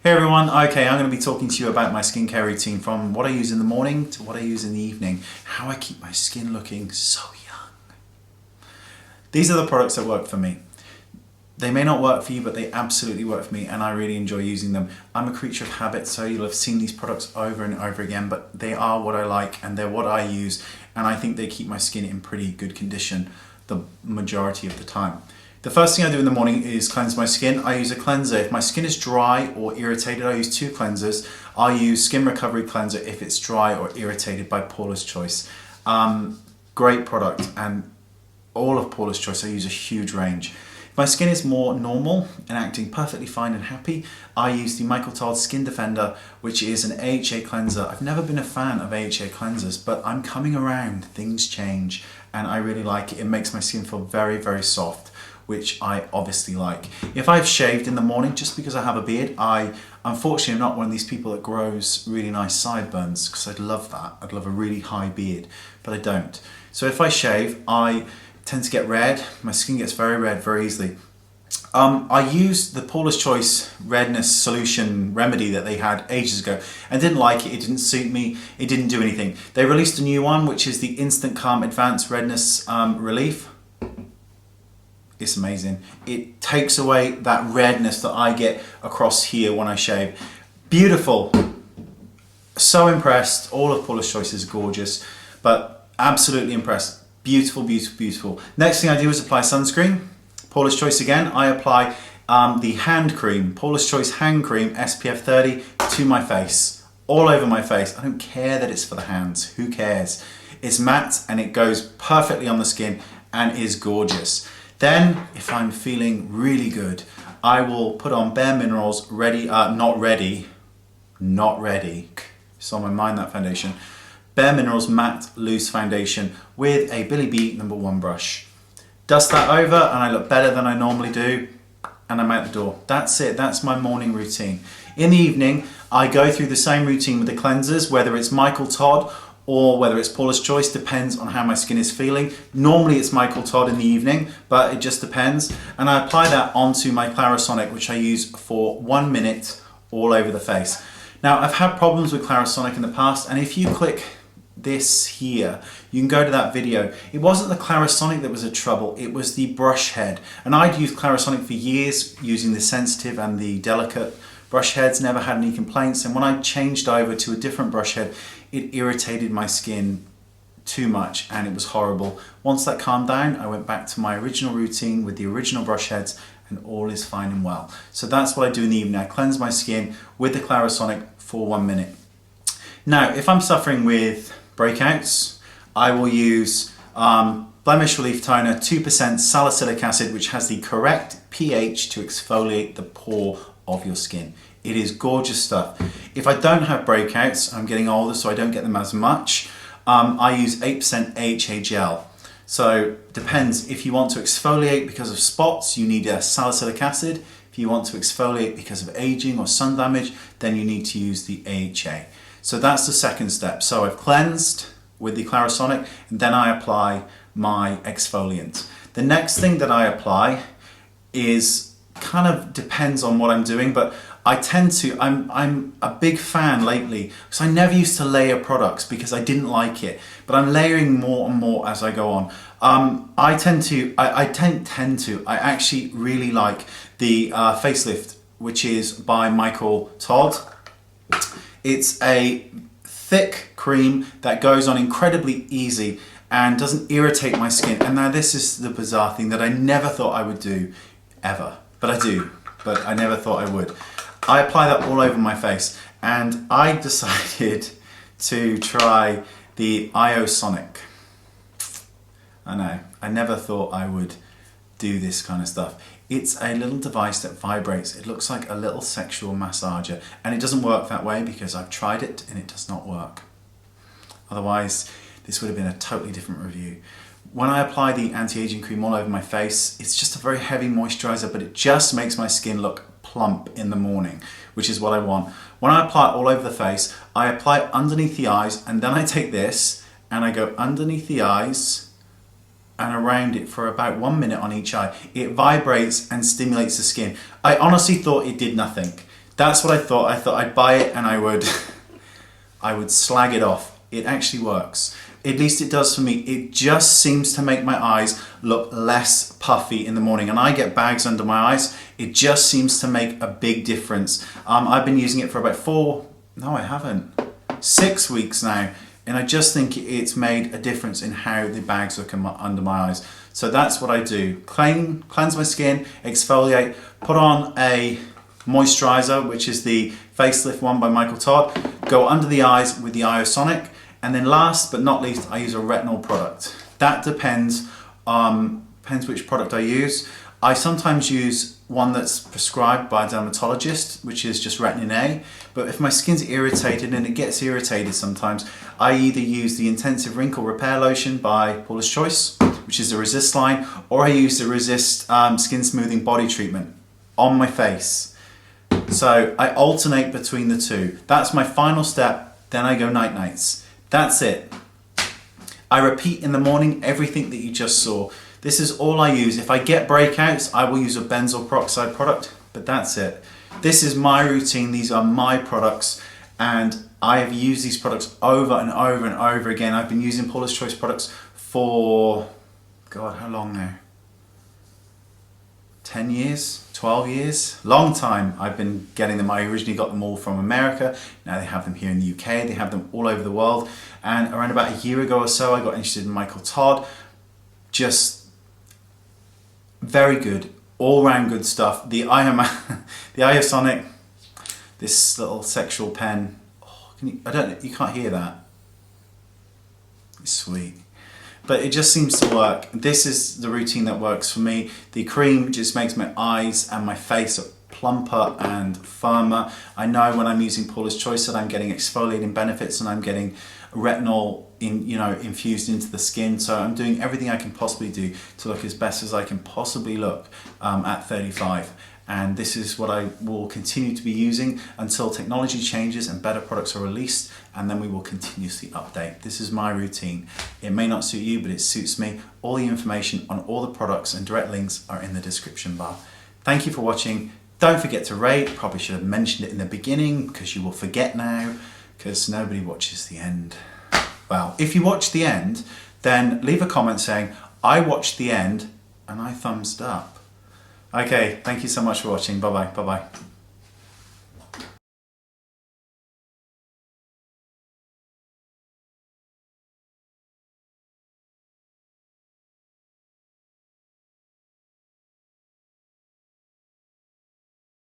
Hey everyone, okay, I'm going to be talking to you about my skincare routine from what I use in the morning to what I use in the evening, how I keep my skin looking so young. These are the products that work for me. They may not work for you, but they absolutely work for me and I really enjoy using them. I'm a creature of habit, so you'll have seen these products over and over again, but they are what I like and they're what I use, and I think they keep my skin in pretty good condition the majority of the time. The first thing I do in the morning is cleanse my skin. I use a cleanser. If my skin is dry or irritated, I use two cleansers. I use Skin Recovery Cleanser if it's dry or irritated by Paulas Choice. Great product, and all of Paulas Choice I use a huge range. If my skin is more normal and acting perfectly fine and happy, I use the Michael Todd Skin Defender, which is an AHA cleanser. I've never been a fan of AHA cleansers, but I'm coming around. Things change and I really like it. It makes my skin feel very, very soft, which I obviously like. If I've shaved in the morning, just because I have a beard, I unfortunately am not one of these people that grows really nice sideburns, because I'd love that. I'd love a really high beard, but I don't. So if I shave, I tend to get red. My skin gets very red very easily. I used the Paulas Choice redness solution remedy that they had ages ago and didn't like it. It didn't suit me. It didn't do anything. They released a new one, which is the Instant Calm Advanced Redness Relief. It's amazing. It takes away that redness that I get across here when I shave. Beautiful. So impressed. All of Paulas Choice is gorgeous, but absolutely impressed. Beautiful, beautiful, beautiful. Next thing I do is apply sunscreen. Paulas Choice again. I apply the hand cream, Paulas Choice hand cream, SPF 30, to my face. All over my face. I don't care that it's for the hands. Who cares? It's matte and it goes perfectly on the skin and is gorgeous. Then, if I'm feeling really good, I will put on Bare Minerals Not Ready. It's on my mind, that foundation. Bare Minerals Matte Loose Foundation with a Billy B #1 brush. Dust that over and I look better than I normally do, and I'm out the door. That's it, that's my morning routine. In the evening, I go through the same routine with the cleansers, whether it's Michael Todd or whether it's Paulas Choice, depends on how my skin is feeling. Normally it's Michael Todd in the evening, but it just depends. And I apply that onto my Clarisonic, which I use for 1 minute all over the face. Now, I've had problems with Clarisonic in the past, and if you click this here, you can go to that video. It wasn't the Clarisonic that was a trouble, it was the brush head. And I'd used Clarisonic for years, using the sensitive and the delicate brush heads, never had any complaints, and when I changed over to a different brush head, it irritated my skin too much and it was horrible. Once that calmed down, I went back to my original routine with the original brush heads and all is fine and well. So that's what I do in the evening. I cleanse my skin with the Clarisonic for 1 minute. Now, if I'm suffering with breakouts, I will use Blemish Relief Toner, 2% salicylic acid, which has the correct pH to exfoliate the pore of your skin. It is gorgeous stuff. If I don't have breakouts, I'm getting older so I don't get them as much, I use 8% AHA gel. So depends, if you want to exfoliate because of spots, you need a salicylic acid. If you want to exfoliate because of aging or sun damage, then you need to use the AHA. So that's the second step. So I've cleansed with the Clarisonic and then I apply my exfoliant. The next thing that I apply is kind of depends on what I'm doing, but I tend to, I'm a big fan lately, because I never used to layer products because I didn't like it, but I'm layering more and more as I go on. I actually really like the facelift, which is by Michael Todd. It's a thick cream that goes on incredibly easy and doesn't irritate my skin. And now this is the bizarre thing that I never thought I would do, ever. But I do, but I never thought I would. I apply that all over my face, and I decided to try the Iosonic. I know, I never thought I would do this kind of stuff. It's a little device that vibrates. It looks like a little sexual massager, and it doesn't work that way because I've tried it and it does not work. Otherwise, this would have been a totally different review. When I apply the anti-aging cream all over my face, it's just a very heavy moisturizer, but it just makes my skin look plump in the morning, which is what I want. When I apply it all over the face, I apply it underneath the eyes, and then I take this and I go underneath the eyes and around it for about 1 minute on each eye. It vibrates and stimulates the skin. I honestly thought it did nothing. That's what I thought. I thought I'd buy it and I would slag it off. It actually works. At least it does for me. It just seems to make my eyes look less puffy in the morning. And I get bags under my eyes. It just seems to make a big difference. I've been using it for about 6 weeks now. And I just think it's made a difference in how the bags look under my eyes. So that's what I do. Cleanse my skin, exfoliate, put on a moisturizer, which is the facelift one by Michael Todd. Go under the eyes with the Iosonic. And then last but not least, I use a retinol product. That depends which product I use. I sometimes use one that's prescribed by a dermatologist, which is just Retin A. But if my skin's irritated, and it gets irritated sometimes, I either use the Intensive Wrinkle-Repair lotion by Paulas Choice, which is the Resist line, or I use the Resist Skin Smoothing Body Treatment on my face. So I alternate between the two. That's my final step, then I go night-nights. That's it. I repeat in the morning everything that you just saw. This is all I use. If I get breakouts, I will use a benzoyl peroxide product, but that's it. This is my routine. These are my products, and I have used these products over and over and over again. I've been using Paulas Choice products for, God, how long now? 10 years, 12 years, long time I've been getting them. I originally got them all from America. Now they have them here in the UK. They have them all over the world. And around about a year ago or so, I got interested in Michael Todd. Just very good, all-round good stuff. The Iosonic, this little sexual pen. Oh, you can't hear that. It's sweet. But it just seems to work. This is the routine that works for me. The cream just makes my eyes and my face look plumper and firmer. I know when I'm using Paulas Choice that I'm getting exfoliating benefits and I'm getting retinol infused into the skin. So I'm doing everything I can possibly do to look as best as I can possibly look at 35. And this is what I will continue to be using until technology changes and better products are released, and then we will continuously update. This is my routine. It may not suit you, but it suits me. All the information on all the products and direct links are in the description bar. Thank you for watching. Don't forget to rate. Probably should have mentioned it in the beginning because you will forget now because nobody watches the end. Well, if you watch the end, then leave a comment saying, I watched the end and I thumbs up. Okay, thank you so much for watching. Bye-bye. Bye-bye.